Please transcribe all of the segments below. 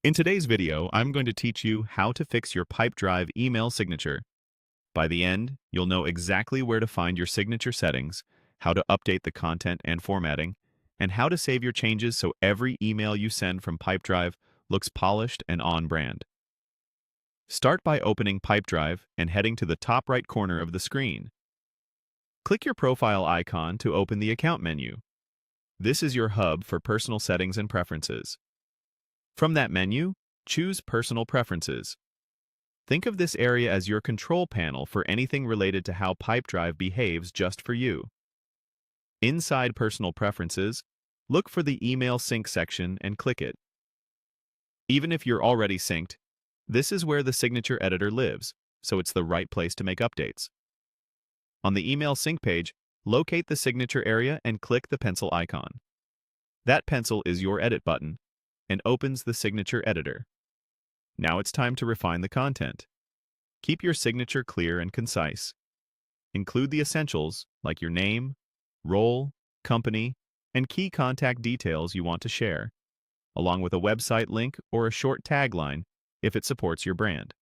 In today's video, I'm going to teach you how to fix your Pipedrive email signature. By the end, you'll know exactly where to find your signature settings, how to update the content and formatting, and how to save your changes so every email you send from Pipedrive looks polished and on brand. Start by opening Pipedrive and heading to the top right corner of the screen. Click your profile icon to open the account menu. This is your hub for personal settings and preferences. From that menu, choose Personal Preferences. Think of this area as your control panel for anything related to how Pipedrive behaves just for you. Inside Personal Preferences, look for the Email Sync section and click it. Even if you're already synced, this is where the signature editor lives, so it's the right place to make updates. On the Email Sync page, locate the signature area and click the pencil icon. That pencil is your edit button and opens the signature editor. Now it's time to refine the content. Keep your signature clear and concise. Include the essentials like your name, role, company, and key contact details you want to share, along with a website link or a short tagline if it supports your brand.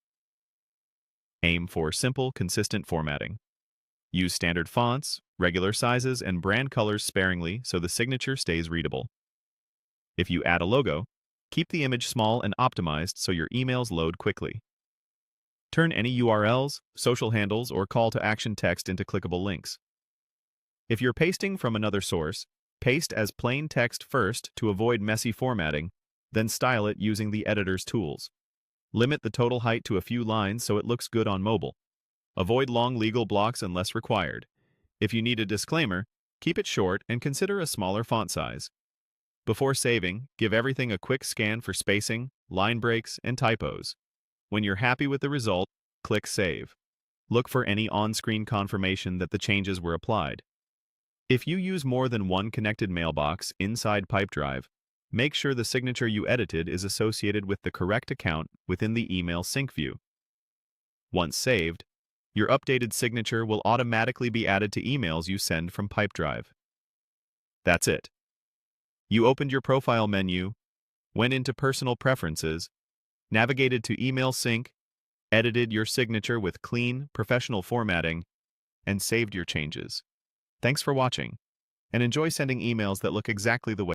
Aim for simple, consistent formatting. Use standard fonts, regular sizes, and brand colors sparingly so the signature stays readable. If you add a logo, keep the image small and optimized so your emails load quickly. Turn any URLs, social handles, or call to action text into clickable links. If you're pasting from another source, paste as plain text first to avoid messy formatting, then style it using the editor's tools. Limit the total height to a few lines so it looks good on mobile. Avoid long legal blocks unless required. If you need a disclaimer, keep it short and consider a smaller font size. Before saving, give everything a quick scan for spacing, line breaks, and typos. When you're happy with the result, click Save. Look for any on-screen confirmation that the changes were applied. If you use more than one connected mailbox inside Pipedrive, make sure the signature you edited is associated with the correct account within the email sync view. Once saved, your updated signature will automatically be added to emails you send from Pipedrive. That's it. You opened your profile menu, went into Personal Preferences, navigated to Email Sync, edited your signature with clean, professional formatting, and saved your changes. Thanks for watching, and enjoy sending emails that look exactly the way